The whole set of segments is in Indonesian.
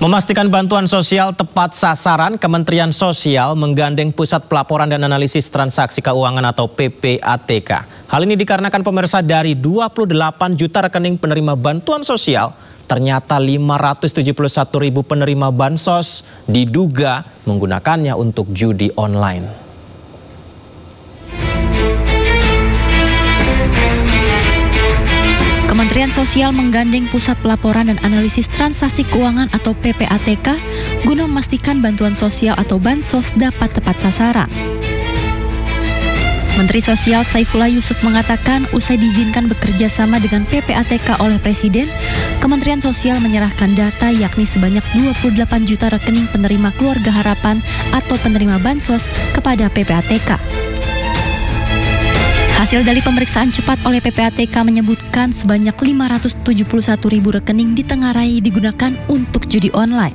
Memastikan bantuan sosial tepat sasaran, Kementerian Sosial menggandeng Pusat Pelaporan dan Analisis Transaksi Keuangan atau PPATK. Hal ini dikarenakan pemirsa dari 28 juta rekening penerima bantuan sosial, ternyata 571 ribu penerima bansos diduga menggunakannya untuk judi online. Kementerian Sosial menggandeng Pusat Pelaporan dan Analisis Transaksi Keuangan atau PPATK guna memastikan bantuan sosial atau bansos dapat tepat sasaran. Menteri Sosial Saifullah Yusuf mengatakan usai diizinkan bekerja sama dengan PPATK oleh Presiden, Kementerian Sosial menyerahkan data yakni sebanyak 28 juta rekening penerima Keluarga Harapan atau penerima bansos kepada PPATK. Hasil dari pemeriksaan cepat oleh PPATK menyebutkan sebanyak 571 ribu rekening ditengarai digunakan untuk judi online.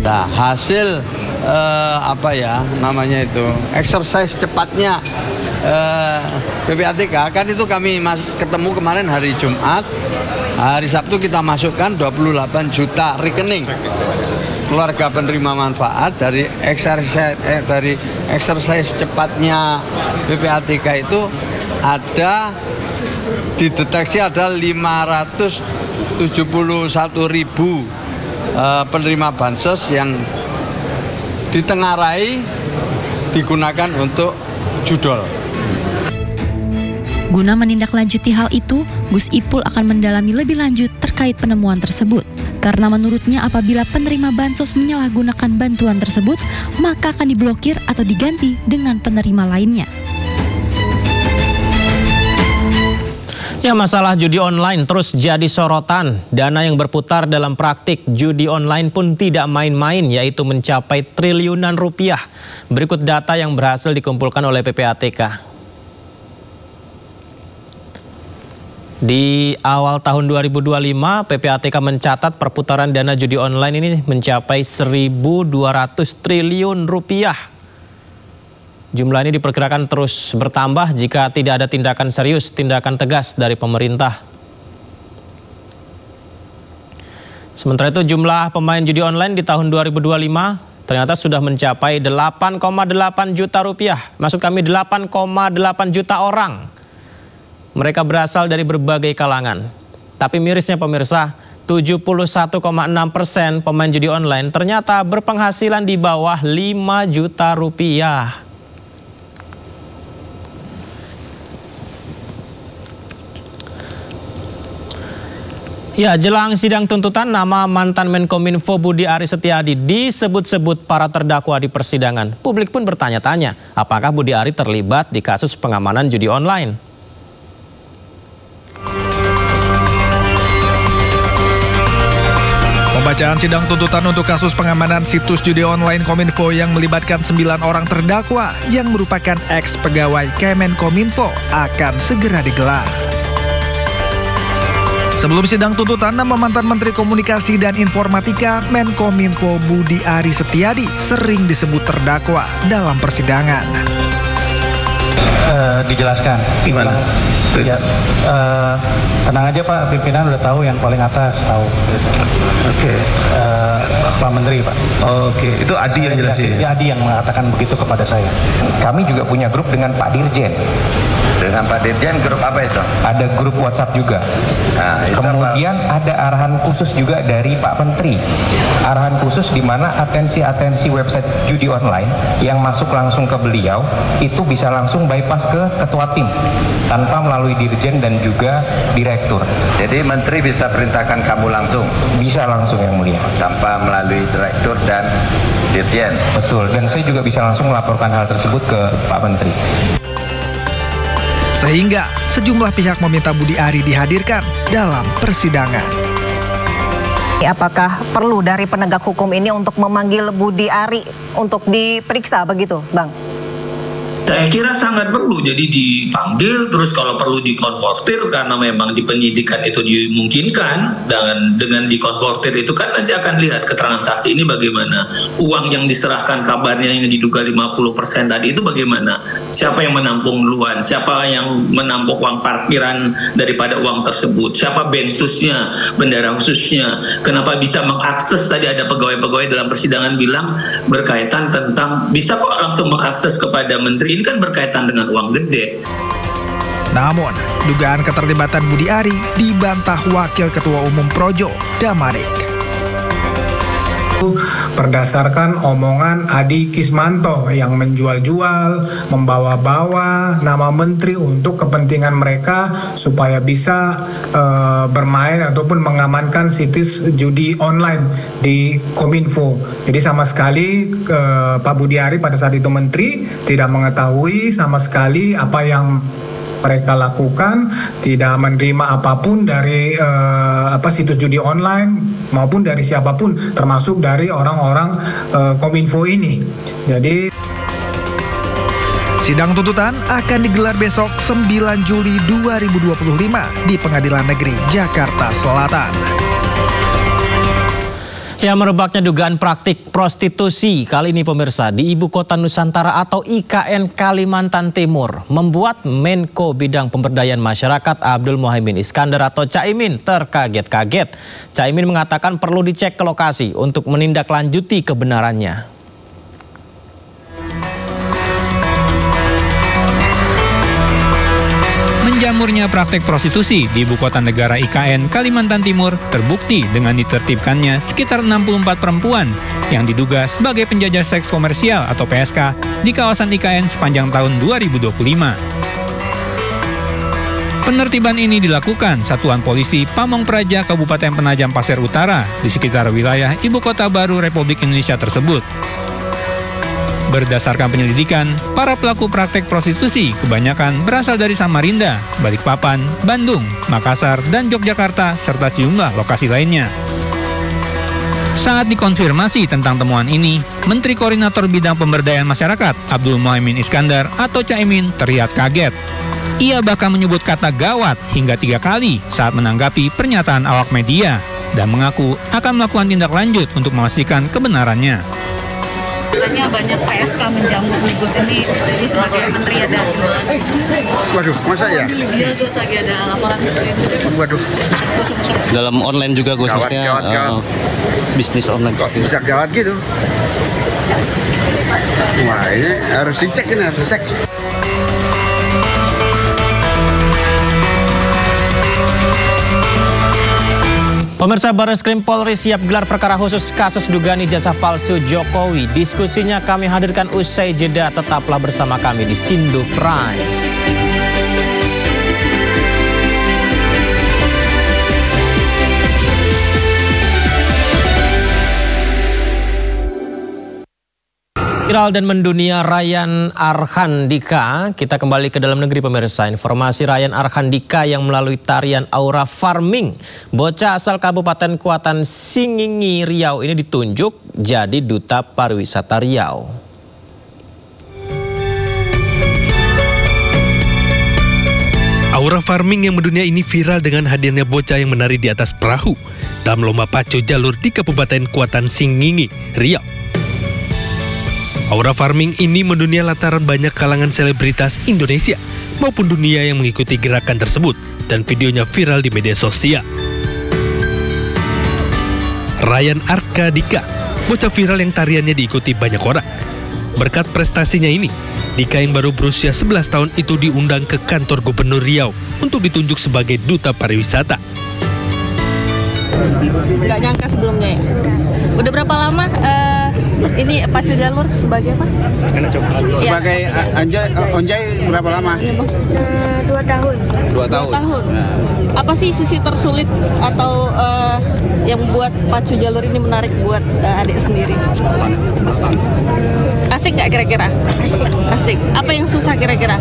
Nah, hasil exercise cepatnya PPATK kan itu kami ketemu kemarin hari Jumat, hari Sabtu kita masukkan 28 juta rekening keluarga penerima manfaat dari exercise cepatnya PPATK itu dideteksi ada 571 ribu penerima bansos yang ditengarai digunakan untuk judol. Guna menindaklanjuti hal itu, Gus Ipul akan mendalami lebih lanjut terkait penemuan tersebut. Karena menurutnya apabila penerima bansos menyalahgunakan bantuan tersebut, maka akan diblokir atau diganti dengan penerima lainnya. Ya, masalah judi online terus jadi sorotan. Dana yang berputar dalam praktik judi online pun tidak main-main, yaitu mencapai triliunan rupiah. Berikut data yang berhasil dikumpulkan oleh PPATK. Di awal tahun 2025, PPATK mencatat perputaran dana judi online ini mencapai 1.200 triliun rupiah. Jumlah ini diperkirakan terus bertambah jika tidak ada tindakan serius, tindakan tegas dari pemerintah. Sementara itu jumlah pemain judi online di tahun 2025 ternyata sudah mencapai 8,8 juta rupiah. Maksud kami 8,8 juta orang. Mereka berasal dari berbagai kalangan. Tapi mirisnya pemirsa, 71,6% pemain judi online ternyata berpenghasilan di bawah 5 juta rupiah. Ya, jelang sidang tuntutan, nama mantan Menkominfo Budi Aris Setiadi disebut-sebut para terdakwa di persidangan. Publik pun bertanya-tanya, apakah Budi Aris terlibat di kasus pengamanan judi online? Pembacaan sidang tuntutan untuk kasus pengamanan situs judi online Kominfo yang melibatkan 9 orang terdakwa yang merupakan ex-pegawai Kemenkominfo akan segera digelar. Sebelum sidang tuntutan, nama mantan Menteri Komunikasi dan Informatika Menkominfo Budi Aris Setiadi sering disebut terdakwa dalam persidangan. Dijelaskan gimana? Ya, tenang aja Pak, pimpinan udah tahu, yang paling atas tahu. Oke. Pak Menteri Pak. Oke, itu Adi yang jelasin. Ya, Adi yang mengatakan begitu kepada saya. Kami juga punya grup dengan Pak Dirjen. Dengan Pak Dirjen grup apa itu? Ada grup WhatsApp juga. Nah, kemudian ada arahan khusus juga dari Pak Menteri. Arahan khusus di mana atensi website judi online yang masuk langsung ke beliau itu bisa langsung bypass ke ketua tim tanpa melalui dirjen dan juga direktur. Jadi Menteri bisa perintahkan kamu langsung? Bisa langsung, Yang Mulia. Tanpa melalui direktur dan dirjen? Betul, dan saya juga bisa langsung melaporkan hal tersebut ke Pak Menteri. Sehingga sejumlah pihak meminta Budi Ari dihadirkan dalam persidangan. Apakah perlu dari penegak hukum ini untuk memanggil Budi Ari untuk diperiksa begitu, Bang? Saya kira sangat perlu, jadi dipanggil, terus kalau perlu dikonfrontir karena memang di penyidikan itu dimungkinkan, dengan dikonfrontir itu kan nanti akan lihat keterangan saksi ini bagaimana, uang yang diserahkan kabarnya yang diduga 50% tadi itu bagaimana, Siapa yang menampung duluan? Siapa yang menampung uang parkiran daripada uang tersebut? Siapa bensusnya, bendara khususnya? Kenapa bisa mengakses? Tadi ada pegawai-pegawai dalam persidangan bilang berkaitan tentang bisa kok langsung mengakses kepada menteri. Ini kan berkaitan dengan uang gede. Namun, dugaan keterlibatan Budi Ari dibantah Wakil Ketua Umum Projo, Damanik. Berdasarkan omongan Adi Kismanto yang menjual-jual, membawa-bawa nama menteri untuk kepentingan mereka supaya bisa bermain ataupun mengamankan situs judi online di Kominfo. Jadi sama sekali Pak Budi Ari pada saat itu menteri tidak mengetahui sama sekali apa yang mereka lakukan, tidak menerima apapun dari situs judi online maupun dari siapapun, termasuk dari orang-orang Kominfo ini. Jadi sidang tuntutan akan digelar besok 9 Juli 2025 di Pengadilan Negeri Jakarta Selatan. Ya, merebaknya dugaan praktik prostitusi kali ini pemirsa di Ibu Kota Nusantara atau IKN Kalimantan Timur membuat Menko Bidang Pemberdayaan Masyarakat Abdul Muhaimin Iskandar atau Caimin terkaget-kaget. Caimin mengatakan perlu dicek ke lokasi untuk menindaklanjuti kebenarannya. Menjamurnya praktek prostitusi di ibu kota negara IKN Kalimantan Timur terbukti dengan ditertibkannya sekitar 64 perempuan yang diduga sebagai penjajah seks komersial atau PSK di kawasan IKN sepanjang tahun 2025. Penertiban ini dilakukan Satuan Polisi Pamong Praja Kabupaten Penajam Pasir Utara di sekitar wilayah ibu kota baru Republik Indonesia tersebut. Berdasarkan penyelidikan, para pelaku praktek prostitusi kebanyakan berasal dari Samarinda, Balikpapan, Bandung, Makassar, dan Yogyakarta, serta sejumlah lokasi lainnya. Saat dikonfirmasi tentang temuan ini, Menteri Koordinator Bidang Pemberdayaan Masyarakat Abdul Muhaimin Iskandar atau Caimin terlihat kaget. Ia bahkan menyebut kata gawat hingga 3 kali saat menanggapi pernyataan awak media dan mengaku akan melakukan tindak lanjut untuk memastikan kebenarannya. Katanya banyak PSK menjamur nih Gus, ini Gus sebagai menteri ada gimana? Waduh, masa ya? Iya Gus, lagi ada laporan seperti itu. Waduh. Dalam online juga Gus, maksudnya bisnis online. Kok bisa gawat gitu? Wah, ini harus dicek, ini harus dicek. Pemirsa, Barreskrim Polri siap gelar perkara khusus kasus dugaan ijazah palsu Jokowi. Diskusinya kami hadirkan usai jeda. Tetaplah bersama kami di Sindo Prime. Viral dan mendunia Ryan Arhandika. Kita kembali ke dalam negeri pemirsa. Informasi Ryan Arhandika yang melalui tarian aura farming. Bocah asal Kabupaten Kuantan Singingi Riau ini ditunjuk jadi Duta Pariwisata Riau. Aura farming yang mendunia ini viral dengan hadirnya bocah yang menari di atas perahu dalam lomba pacu jalur di Kabupaten Kuantan Singingi Riau. Aura farming ini mendunia lantaran banyak kalangan selebritas Indonesia maupun dunia yang mengikuti gerakan tersebut dan videonya viral di media sosial. Ryan Arhandika, bocah viral yang tariannya diikuti banyak orang. Berkat prestasinya ini, Dika yang baru berusia 11 tahun itu diundang ke kantor Gubernur Riau untuk ditunjuk sebagai Duta Pariwisata. Nggak nyangka sebelumnya ya? Udah berapa lama ini pacu jalur sebagai apa? Sebagai onjai berapa lama? 2 tahun. 2 tahun. Nah. Apa sih sisi tersulit atau yang membuat pacu jalur ini menarik buat adik sendiri? Asik nggak kira-kira? Asik. Asik. Apa yang susah kira-kira?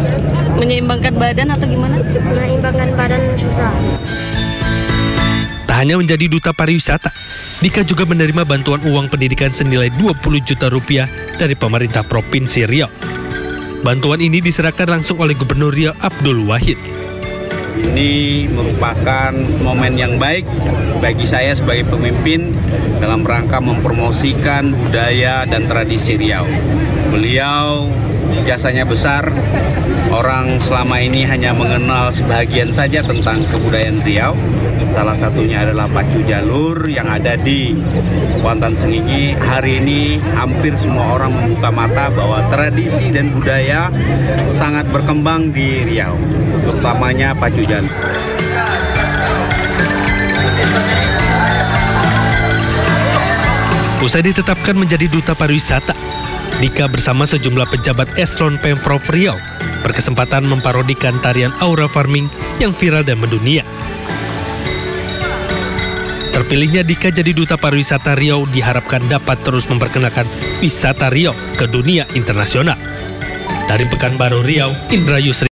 Menyeimbangkan badan atau gimana? Menyeimbangkan badan susah. Tak hanya menjadi Duta Pariwisata, Dika juga menerima bantuan uang pendidikan senilai 20 juta rupiah dari pemerintah Provinsi Riau. Bantuan ini diserahkan langsung oleh Gubernur Riau Abdul Wahid. Ini merupakan momen yang baik bagi saya sebagai pemimpin dalam rangka mempromosikan budaya dan tradisi Riau. Beliau jasanya besar. Orang selama ini hanya mengenal sebahagian saja tentang kebudayaan Riau. Salah satunya adalah pacu jalur yang ada di Kuantan Sengingi. Hari ini hampir semua orang membuka mata bahwa tradisi dan budaya sangat berkembang di Riau, terutamanya pacu jalur. Usai ditetapkan menjadi Duta Pariwisata, Dika bersama sejumlah pejabat eselon Pemprov Riau berkesempatan memparodikan tarian aura farming yang viral dan mendunia. Terpilihnya Dika jadi Duta Pariwisata Riau diharapkan dapat terus memperkenalkan wisata Riau ke dunia internasional. Dari Pekanbaru Riau, Indra Yusri.